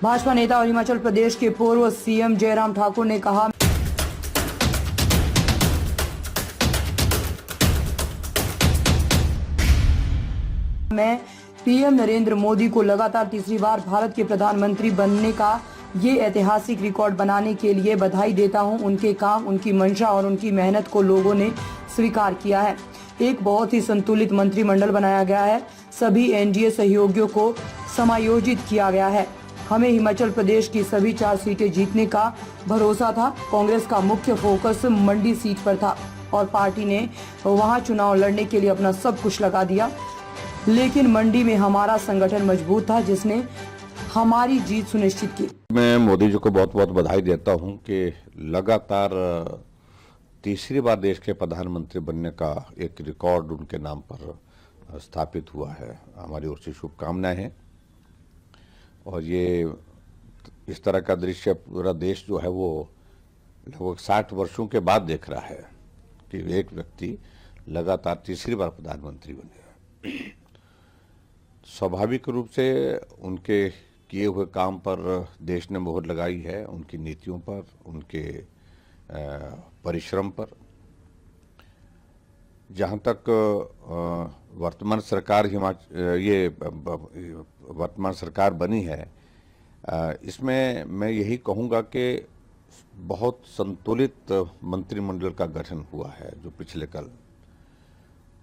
भाजपा नेता और हिमाचल प्रदेश के पूर्व सीएम जयराम ठाकुर ने कहा, मैं पीएम नरेंद्र मोदी को लगातार तीसरी बार भारत के प्रधानमंत्री बनने का ये ऐतिहासिक रिकॉर्ड बनाने के लिए बधाई देता हूं। उनके काम, उनकी मंशा और उनकी मेहनत को लोगों ने स्वीकार किया है। एक बहुत ही संतुलित मंत्रिमंडल बनाया गया है। सभी एनडीए सहयोगियों को समायोजित किया गया है। हमें हिमाचल प्रदेश की सभी 4 सीटें जीतने का भरोसा था। कांग्रेस का मुख्य फोकस मंडी सीट पर था और पार्टी ने वहां चुनाव लड़ने के लिए अपना सब कुछ लगा दिया, लेकिन मंडी में हमारा संगठन मजबूत था जिसने हमारी जीत सुनिश्चित की। मैं मोदी जी को बहुत बहुत बधाई देता हूं कि लगातार तीसरी बार देश के प्रधानमंत्री बनने का एक रिकॉर्ड उनके नाम पर स्थापित हुआ है। हमारी ओर से शुभकामनाएं हैं और ये इस तरह का दृश्य पूरा देश जो है वो लगभग 60 वर्षों के बाद देख रहा है कि एक व्यक्ति लगातार तीसरी बार प्रधानमंत्री बने। स्वाभाविक रूप से उनके किए हुए काम पर देश ने मोहर लगाई है, उनकी नीतियों पर, उनके परिश्रम पर। जहां तक वर्तमान सरकार वर्तमान सरकार बनी है, इसमें मैं यही कहूंगा कि बहुत संतुलित मंत्रिमंडल का गठन हुआ है जो पिछले कल।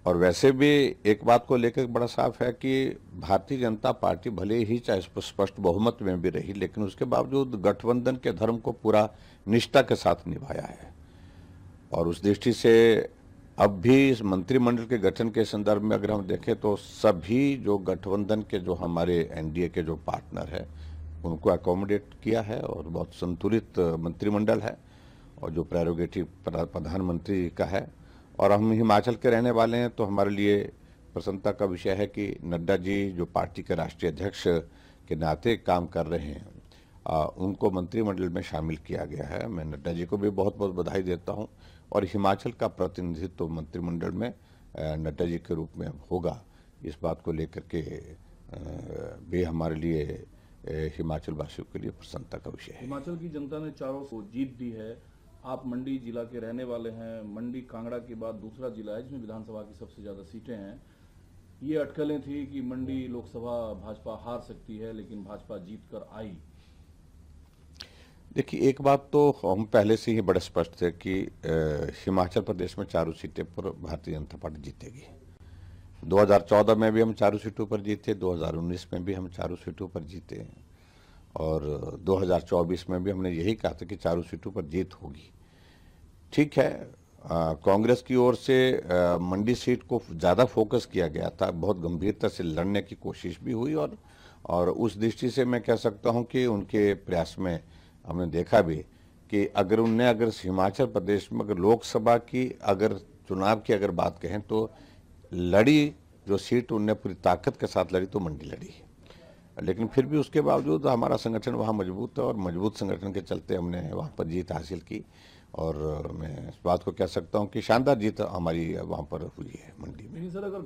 और वैसे भी एक बात को लेकर बड़ा साफ है कि भारतीय जनता पार्टी भले ही चाहे स्पष्ट बहुमत में भी रही, लेकिन उसके बावजूद गठबंधन के धर्म को पूरा निष्ठा के साथ निभाया है। और उस दृष्टि से अब भी इस मंत्रिमंडल के गठन के संदर्भ में अगर हम देखें तो सभी जो गठबंधन के जो हमारे एनडीए के जो पार्टनर है उनको अकोमोडेट किया है और बहुत संतुलित मंत्रिमंडल है और जो प्रेरोगेटिव प्रधानमंत्री का है। और हम हिमाचल के रहने वाले हैं तो हमारे लिए प्रसन्नता का विषय है कि नड्डा जी जो पार्टी के राष्ट्रीय अध्यक्ष के नाते काम कर रहे हैं, उनको मंत्रिमंडल में शामिल किया गया है। मैं नड्डा जी को भी बहुत बहुत बधाई देता हूं और हिमाचल का प्रतिनिधित्व तो मंत्रिमंडल में नड्डा जी के रूप में होगा, इस बात को लेकर के भी हमारे लिए हिमाचल वासियों के लिए प्रसन्नता का विषय है। हिमाचल की जनता ने चारों को जीत दी है। आप मंडी जिला के रहने वाले हैं। मंडी कांगड़ा के बाद दूसरा जिला है जिसमें विधानसभा की सबसे ज्यादा सीटें हैं। ये अटकलें थी कि मंडी लोकसभा भाजपा हार सकती है, लेकिन भाजपा जीत कर आई। देखिए, एक बात तो हम पहले से ही बड़े स्पष्ट थे कि हिमाचल प्रदेश में 4 सीटें पर भारतीय जनता पार्टी जीतेगी। 2014 में भी हम 4 सीटों पर जीते, 2019 में भी हम 4 सीटों पर जीते और 2024 में भी हमने यही कहा था कि 4 सीटों पर जीत होगी। ठीक है, कांग्रेस की ओर से मंडी सीट को ज़्यादा फोकस किया गया था, बहुत गंभीरता से लड़ने की कोशिश भी हुई और उस दृष्टि से मैं कह सकता हूं कि उनके प्रयास में हमने देखा भी कि अगर हिमाचल प्रदेश में अगर लोकसभा की चुनाव की अगर बात कहें तो लड़ी जो सीट उनने पूरी ताकत के साथ लड़ी तो मंडी लड़ी। लेकिन फिर भी उसके बावजूद हमारा संगठन वहाँ मजबूत है और मजबूत संगठन के चलते हमने वहाँ पर जीत हासिल की और मैं इस बात को कह सकता हूँ कि शानदार जीत हमारी वहाँ पर हुई है मंडी में। सर, अगर